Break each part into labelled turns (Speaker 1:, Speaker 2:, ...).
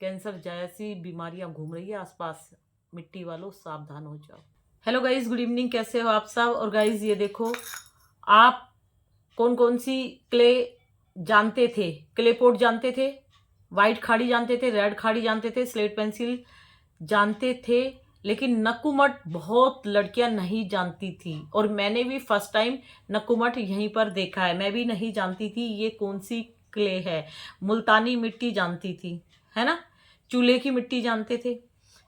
Speaker 1: Cancer जैसी बीमारियां घूम रही है आसपास। मिट्टी वालों सावधान हो जाओ। Hello guys, good evening. कैसे हो आप सब? और गाइज ये देखो, आप कौन कौन सी क्ले जानते थे? क्ले पोट जानते थे, वाइट खाड़ी जानते थे, रेड खाड़ी जानते थे, स्लेट पेंसिल जानते थे, लेकिन नक्कूमट बहुत लड़कियां नहीं जानती थी। और मैंने भी फर्स्ट टाइम नक्कूमट यहीं पर देखा है। मैं भी नहीं जानती थी ये कौन सी क्ले है। मुल्तानी मिट्टी जानती थी, है ना, चूल्हे की मिट्टी जानते थे,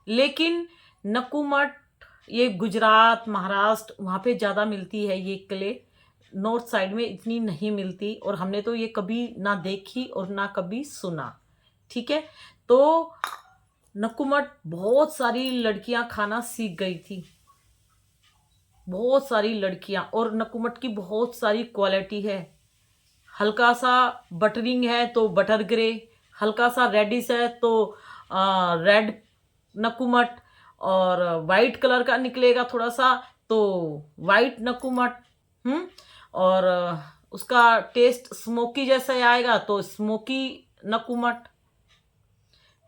Speaker 1: लेकिन नक्कूमट ये गुजरात, महाराष्ट्र वहाँ पे ज़्यादा मिलती है ये क्ले। नॉर्थ साइड में इतनी नहीं मिलती, और हमने तो ये कभी ना देखी और ना कभी सुना। ठीक है, तो नक्कूमट बहुत सारी लड़कियां खाना सीख गई थी, बहुत सारी लड़कियां। और नक्कूमट की बहुत सारी क्वालिटी है। हल्का सा बटरिंग है तो बटर ग्रे, हल्का सा रेडिश है तो रेड नक्कूमट, और वाइट कलर का निकलेगा थोड़ा सा तो वाइट नक्कूमट। और उसका टेस्ट स्मोकी जैसा आएगा तो स्मोकी नक्कूमट।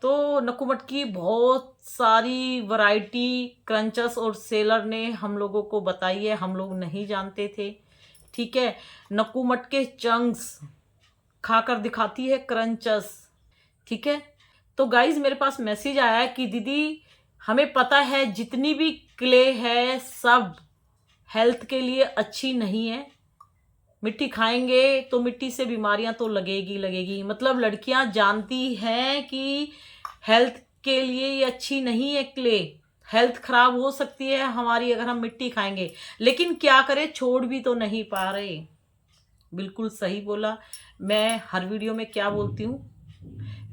Speaker 1: तो नक्कूमट की बहुत सारी वैरायटी क्रंचस और सेलर ने हम लोगों को बताई है, हम लोग नहीं जानते थे। ठीक है, नक्कूमट के चंक्स खाकर दिखाती है क्रंचस। ठीक है, तो गाइज मेरे पास मैसेज आया है कि दीदी हमें पता है जितनी भी क्ले है सब हेल्थ के लिए अच्छी नहीं है। मिट्टी खाएंगे तो मिट्टी से बीमारियां तो लगेगी। मतलब लड़कियां जानती हैं कि हेल्थ के लिए ये अच्छी नहीं है क्ले, हेल्थ खराब हो सकती है हमारी अगर हम मिट्टी खाएंगे, लेकिन क्या करें, छोड़ भी तो नहीं पा रहे। बिल्कुल सही बोला। मैं हर वीडियो में क्या बोलती हूँ?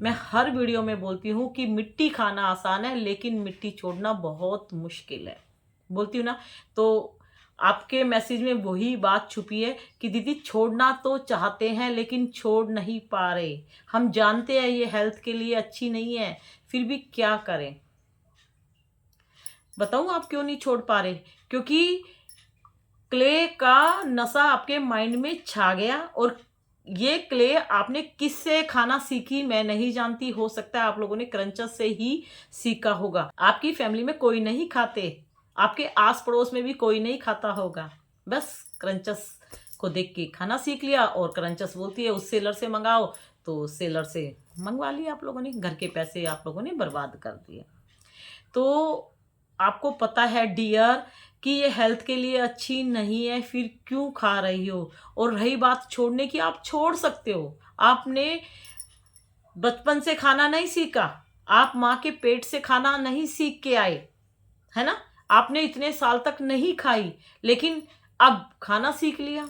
Speaker 1: मैं हर वीडियो में बोलती हूँ कि मिट्टी खाना आसान है, लेकिन मिट्टी छोड़ना बहुत मुश्किल है। बोलती हूँ ना, तो आपके मैसेज में वही बात छुपी है कि दीदी छोड़ना तो चाहते हैं लेकिन छोड़ नहीं पा रहे। हम जानते हैं ये हेल्थ के लिए अच्छी नहीं है, फिर भी क्या करें? बताऊं आप क्यों नहीं छोड़ पा रहे? क्योंकि क्ले का नशा आपके माइंड में छा गया। और ये क्ले आपने किससे खाना सीखी मैं नहीं जानती, हो सकता है आप लोगों ने क्रंचस से ही सीखा होगा। आपकी फैमिली में कोई नहीं खाते, आपके आस पड़ोस में भी कोई नहीं खाता होगा, बस क्रंचस को देख के खाना सीख लिया। और क्रंचस बोलती है उस सेलर से मंगाओ, तो सेलर से मंगवा लिया आप लोगों ने, घर के पैसे आप लोगों ने बर्बाद कर दिए। तो आपको पता है डियर कि ये हेल्थ के लिए अच्छी नहीं है, फिर क्यों खा रही हो? और रही बात छोड़ने की, आप छोड़ सकते हो। आपने बचपन से खाना नहीं सीखा, आप माँ के पेट से खाना नहीं सीख के आए, है ना, आपने इतने साल तक नहीं खाई, लेकिन अब खाना सीख लिया।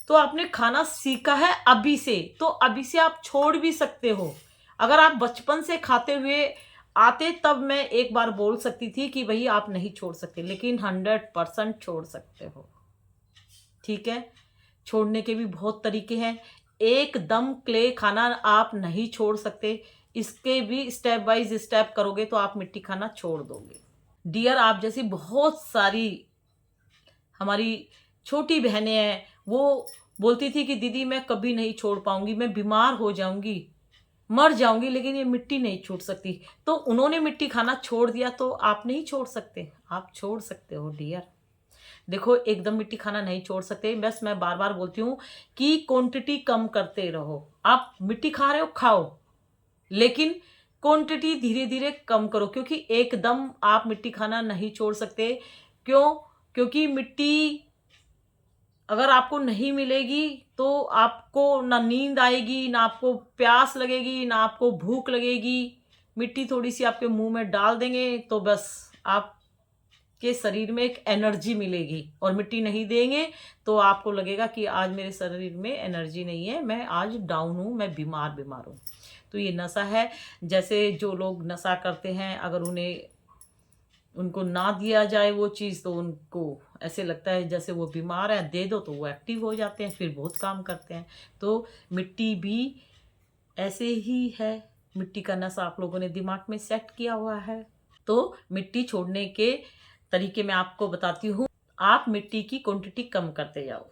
Speaker 1: तो आपने खाना सीखा है अभी से, तो अभी से आप छोड़ भी सकते हो। अगर आप बचपन से खाते हुए आते तब मैं एक बार बोल सकती थी कि भाई आप नहीं छोड़ सकते, लेकिन 100% छोड़ सकते हो। ठीक है, छोड़ने के भी बहुत तरीके हैं। एकदम क्ले खाना आप नहीं छोड़ सकते, इसके भी स्टेप बाय स्टेप करोगे तो आप मिट्टी खाना छोड़ दोगे। डियर, आप जैसी बहुत सारी हमारी छोटी बहनें हैं, वो बोलती थी कि दीदी मैं कभी नहीं छोड़ पाऊंगी, मैं बीमार हो जाऊंगी, मर जाऊंगी, लेकिन ये मिट्टी नहीं छूट सकती। तो उन्होंने मिट्टी खाना छोड़ दिया, तो आप नहीं छोड़ सकते? आप छोड़ सकते हो डियर। देखो, एकदम मिट्टी खाना नहीं छोड़ सकते, बस मैं बार बार बोलती हूँ कि क्वांटिटी कम करते रहो। आप मिट्टी खा रहे हो, खाओ, लेकिन क्वांटिटी धीरे धीरे कम करो, क्योंकि एकदम आप मिट्टी खाना नहीं छोड़ सकते। क्यों? क्योंकि मिट्टी अगर आपको नहीं मिलेगी तो आपको ना नींद आएगी, ना आपको प्यास लगेगी, ना आपको भूख लगेगी। मिट्टी थोड़ी सी आपके मुंह में डाल देंगे तो बस आपके शरीर में एक एनर्जी मिलेगी, और मिट्टी नहीं देंगे तो आपको लगेगा कि आज मेरे शरीर में एनर्जी नहीं है, मैं आज डाउन हूँ, मैं बीमार हूँ। तो ये नशा है। जैसे जो लोग नशा करते हैं, अगर उनको ना दिया जाए वो चीज़ तो उनको ऐसे लगता है जैसे वो बीमार है, दे दो तो वो एक्टिव हो जाते हैं, फिर बहुत काम करते हैं। तो मिट्टी भी ऐसे ही है। मिट्टी का नशा आप लोगों ने दिमाग में सेट किया हुआ है। तो मिट्टी छोड़ने के तरीके मैं आपको बताती हूँ। आप मिट्टी की क्वांटिटी कम करते जाओ।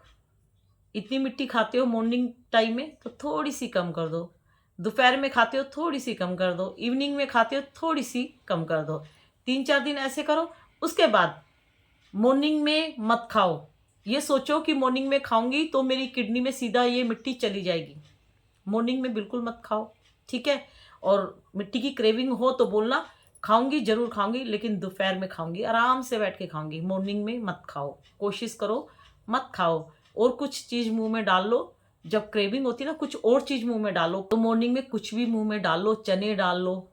Speaker 1: इतनी मिट्टी खाते हो मॉर्निंग टाइम में, तो थोड़ी सी कम कर दो। दोपहर में खाते हो थोड़ी सी कम कर दो, इवनिंग में खाते हो थोड़ी सी कम कर दो। 3-4 दिन ऐसे करो। उसके बाद मॉर्निंग में मत खाओ। ये सोचो कि मॉर्निंग में खाऊंगी तो मेरी किडनी में सीधा ये मिट्टी चली जाएगी। मॉर्निंग में बिल्कुल मत खाओ, ठीक है। और मिट्टी की क्रेविंग हो तो बोलना, खाऊंगी जरूर खाऊंगी, लेकिन दोपहर में खाऊंगी, आराम से बैठ के खाऊंगी। मॉर्निंग में मत खाओ, कोशिश करो मत खाओ। और कुछ चीज मुंह में डाल लो। जब क्रेविंग होती है ना, कुछ और चीज मुंह में डालो। तो मॉर्निंग में कुछ भी मुंह में डाल लो, चने डाल लो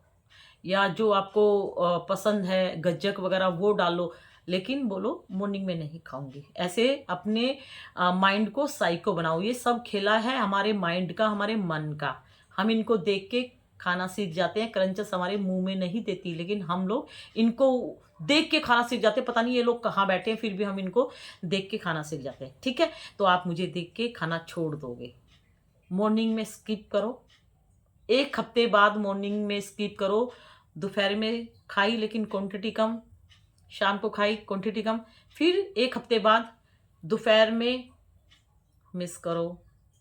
Speaker 1: या जो आपको पसंद है गज्जक वगैरह वो डालो, लेकिन बोलो मॉर्निंग में नहीं खाऊंगी। ऐसे अपने माइंड को साइको बनाओ। ये सब खेला है हमारे माइंड का, हमारे मन का। हम इनको देख के खाना सीख जाते हैं। क्रंचेस हमारे मुंह में नहीं देती, लेकिन हम लोग इनको देख के खाना सीख जाते हैं। पता नहीं ये लोग कहाँ बैठे हैं, फिर भी हम इनको देख के खाना सीख जाते हैं, ठीक है। तो आप मुझे देख के खाना छोड़ दोगे। मॉर्निंग में स्किप करो, 1 हफ्ते बाद मॉर्निंग में स्किप करो। दोपहर में खाई लेकिन क्वांटिटी कम, शाम को खाई क्वांटिटी कम, फिर 1 हफ्ते बाद दोपहर में मिस करो।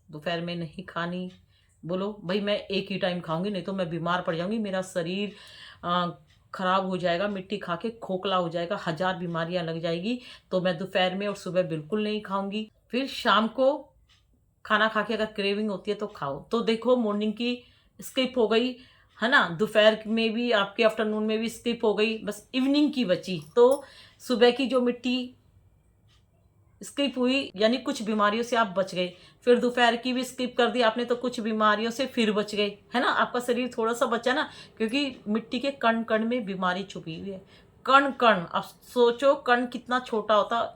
Speaker 1: दोपहर में नहीं खानी। बोलो भाई मैं एक ही टाइम खाऊंगी, नहीं तो मैं बीमार पड़ जाऊंगी, मेरा शरीर खराब हो जाएगा, मिट्टी खा के खोखला हो जाएगा, 1000 बीमारियां लग जाएगी। तो मैं दोपहर में और सुबह बिल्कुल नहीं खाऊंगी। फिर शाम को खाना खा के अगर क्रेविंग होती है तो खाओ। तो देखो मॉर्निंग की स्किप हो गई है ना, दोपहर में भी आपके आफ्टरनून में भी स्किप हो गई, बस इवनिंग की बची। तो सुबह की जो मिट्टी स्किप हुई, यानी कुछ बीमारियों से आप बच गए। फिर दोपहर की भी स्किप कर दी आपने, तो कुछ बीमारियों से फिर बच गए, है ना। आपका शरीर थोड़ा सा बचा ना, क्योंकि मिट्टी के कण कण में बीमारी छुपी हुई है। कण कण, अब सोचो कण कितना छोटा होता,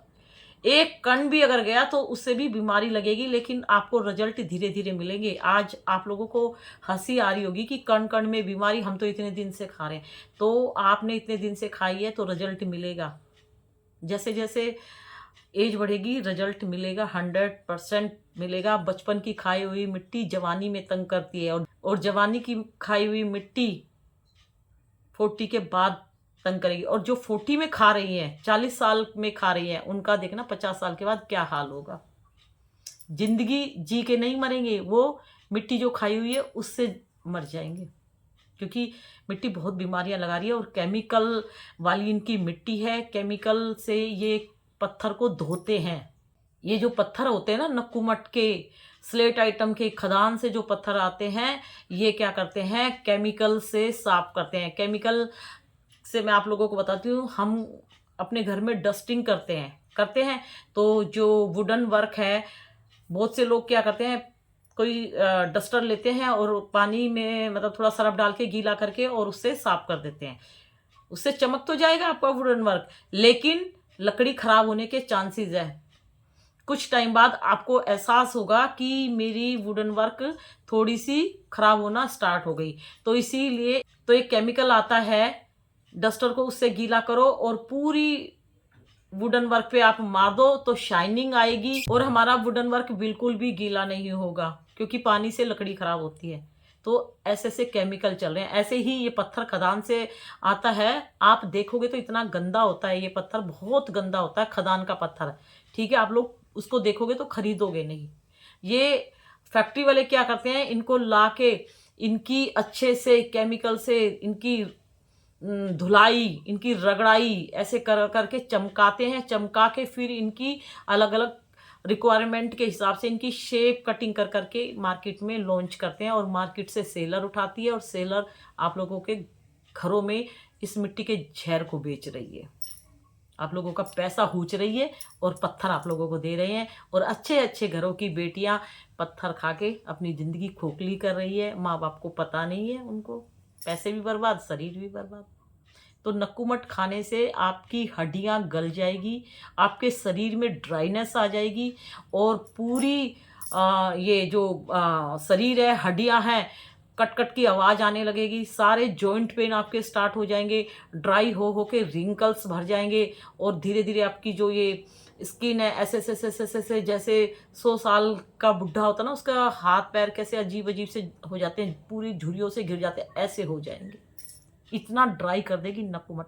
Speaker 1: एक कण भी अगर गया तो उससे भी बीमारी लगेगी, लेकिन आपको रिजल्ट धीरे धीरे मिलेंगे। आज आप लोगों को हंसी आ रही होगी कि कण कण में बीमारी, हम तो इतने दिन से खा रहे हैं। तो आपने इतने दिन से खाई है तो रिजल्ट मिलेगा। जैसे जैसे एज बढ़ेगी रिजल्ट मिलेगा, 100% मिलेगा। बचपन की खाई हुई मिट्टी जवानी में तंग करती है, और जवानी की खाई हुई मिट्टी 40 के बाद तंग करेगी। और जो 40 में खा रही हैं, 40 साल में खा रही हैं, उनका देखना 50 साल के बाद क्या हाल होगा। जिंदगी जी के नहीं मरेंगे, वो मिट्टी जो खाई हुई है उससे मर जाएंगे, क्योंकि मिट्टी बहुत बीमारियां लगा रही है। और केमिकल वाली इनकी मिट्टी है, केमिकल से ये पत्थर को धोते हैं। ये जो पत्थर होते हैं ना, नक्कूमट के, स्लेट आइटम के, खदान से जो पत्थर आते हैं, ये क्या करते हैं, केमिकल से साफ करते हैं। केमिकल से मैं आप लोगों को बताती हूँ, हम अपने घर में डस्टिंग करते हैं। तो जो वुडन वर्क है, बहुत से लोग क्या करते हैं, कोई डस्टर लेते हैं और पानी में मतलब थोड़ा सरफ डाल के गीला करके और उससे साफ कर देते हैं। उससे चमक तो जाएगा आपका वुडन वर्क, लेकिन लकड़ी खराब होने के चांसेस है। कुछ टाइम बाद आपको एहसास होगा कि मेरी वुडन वर्क थोड़ी सी खराब होना स्टार्ट हो गई। तो इसीलिए तो एक केमिकल आता है, डस्टर को उससे गीला करो और पूरी वुडन वर्क पे आप मार दो, तो शाइनिंग आएगी और हमारा वुडन वर्क बिल्कुल भी गीला नहीं होगा, क्योंकि पानी से लकड़ी खराब होती है। तो ऐसे ऐसे केमिकल चल रहे हैं। ऐसे ही ये पत्थर खदान से आता है, आप देखोगे तो इतना गंदा होता है। ये पत्थर बहुत गंदा होता है, खदान का पत्थर, ठीक है। आप लोग उसको देखोगे तो खरीदोगे नहीं। ये फैक्ट्री वाले क्या करते हैं, इनको ला के इनकी अच्छे से केमिकल से इनकी धुलाई, इनकी रगड़ाई ऐसे कर करके चमकाते हैं। चमका के फिर इनकी अलग अलग रिक्वायरमेंट के हिसाब से इनकी शेप कटिंग कर करके मार्केट में लॉन्च करते हैं, और मार्केट से सेलर उठाती है, और सेलर आप लोगों के घरों में इस मिट्टी के जहर को बेच रही है। आप लोगों का पैसा हूच रही है और पत्थर आप लोगों को दे रहे हैं। और अच्छे अच्छे घरों की बेटियां पत्थर खा के अपनी ज़िंदगी खोखली कर रही है। माँ बाप को पता नहीं है, उनको पैसे भी बर्बाद, शरीर भी बर्बाद। तो नक्कूमट खाने से आपकी हड्डियां गल जाएगी, आपके शरीर में ड्राइनेस आ जाएगी, और पूरी ये जो शरीर है, हड्डियां हैं, कट कट की आवाज़ आने लगेगी। सारे जॉइंट पेन आपके स्टार्ट हो जाएंगे, ड्राई हो के रिंकल्स भर जाएंगे। और धीरे धीरे आपकी जो ये स्किन है, ऐसे ऐसे ऐसे ऐसे ऐसे जैसे 100 साल का बुढ़ा होता है ना, उसका हाथ पैर कैसे अजीब अजीब से हो जाते हैं, पूरी झुर्रियों से घिर जाते हैं, ऐसे हो जाएंगे। इतना ड्राई कर देगी नक्कूमट।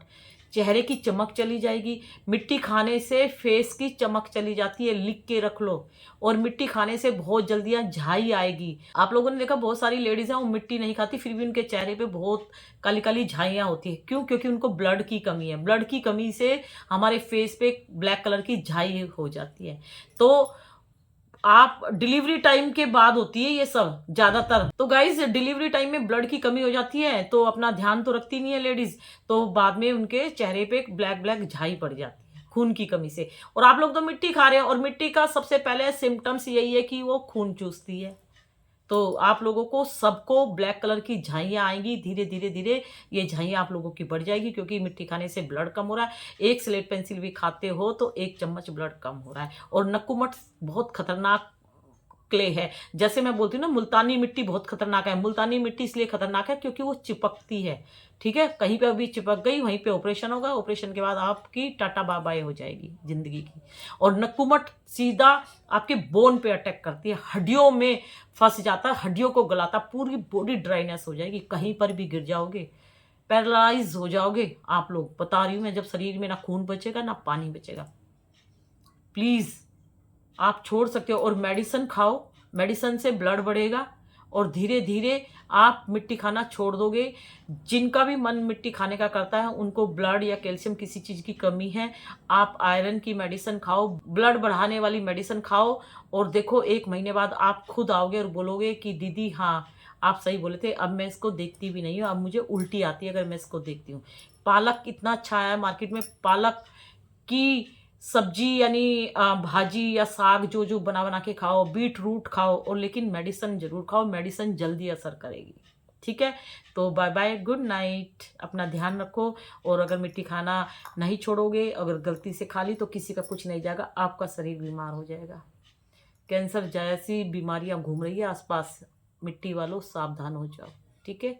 Speaker 1: चेहरे की चमक चली जाएगी। मिट्टी खाने से फेस की चमक चली जाती है, लिख के रख लो। और मिट्टी खाने से बहुत जल्दी झाई आएगी। आप लोगों ने देखा बहुत सारी लेडीज हैं वो मिट्टी नहीं खाती फिर भी उनके चेहरे पे बहुत काली काली झाइयाँ होती है। क्यों? क्योंकि उनको ब्लड की कमी है। ब्लड की कमी से हमारे फेस पे ब्लैक कलर की झाई हो जाती है। तो आप डिलीवरी टाइम के बाद होती है ये सब ज्यादातर। तो गाइज डिलीवरी टाइम में ब्लड की कमी हो जाती है तो अपना ध्यान तो रखती नहीं है लेडीज, तो बाद में उनके चेहरे पे ब्लैक ब्लैक झाई पड़ जाती है खून की कमी से। और आप लोग तो मिट्टी खा रहे हैं और मिट्टी का सबसे पहले सिम्टम्स यही है कि वो खून चूसती है। तो आप लोगों को सबको ब्लैक कलर की झाइयाँ आएंगी। धीरे धीरे धीरे ये झाइयाँ आप लोगों की बढ़ जाएगी क्योंकि मिट्टी खाने से ब्लड कम हो रहा है। एक स्लेट पेंसिल भी खाते हो तो 1 चम्मच ब्लड कम हो रहा है। और नक्कुमट बहुत खतरनाक क्ले है। जैसे मैं बोलती हूँ ना, मुल्तानी मिट्टी बहुत खतरनाक है। मुल्तानी मिट्टी इसलिए खतरनाक है क्योंकि वो चिपकती है। ठीक है, कहीं पे अभी चिपक गई वहीं पे ऑपरेशन होगा, ऑपरेशन के बाद आपकी टाटा बाय बाय हो जाएगी जिंदगी की। और नक्कुमट सीधा आपके बोन पे अटैक करती है, हड्डियों में फंस जाता है, हड्डियों को गलाता, पूरी बॉडी ड्राइनेस हो जाएगी, कहीं पर भी गिर जाओगे पैरालाइज हो जाओगे आप लोग। बता रही हूँ मैं, जब शरीर में ना खून बचेगा ना पानी बचेगा। प्लीज आप छोड़ सकते हो और मेडिसिन खाओ, मेडिसिन से ब्लड बढ़ेगा और धीरे धीरे आप मिट्टी खाना छोड़ दोगे। जिनका भी मन मिट्टी खाने का करता है उनको ब्लड या कैल्शियम किसी चीज़ की कमी है, आप आयरन की मेडिसिन खाओ, ब्लड बढ़ाने वाली मेडिसिन खाओ। और देखो 1 महीने बाद आप खुद आओगे और बोलोगे कि दीदी हाँ आप सही बोले थे, अब मैं इसको देखती भी नहीं हूँ, अब मुझे उल्टी आती है अगर मैं इसको देखती हूँ। पालक इतना अच्छा आया मार्केट में, पालक की सब्जी यानी भाजी या साग जो जो बना बना के खाओ, बीट रूट खाओ, और लेकिन मेडिसिन जरूर खाओ, मेडिसिन जल्दी असर करेगी। ठीक है, तो बाय बाय, गुड नाइट, अपना ध्यान रखो। और अगर मिट्टी खाना नहीं छोड़ोगे, अगर गलती से खा ली तो किसी का कुछ नहीं जाएगा, आपका शरीर बीमार हो जाएगा। कैंसर जैसी बीमारियां घूम रही है आसपास, मिट्टी वालों सावधान हो जाओ। ठीक है।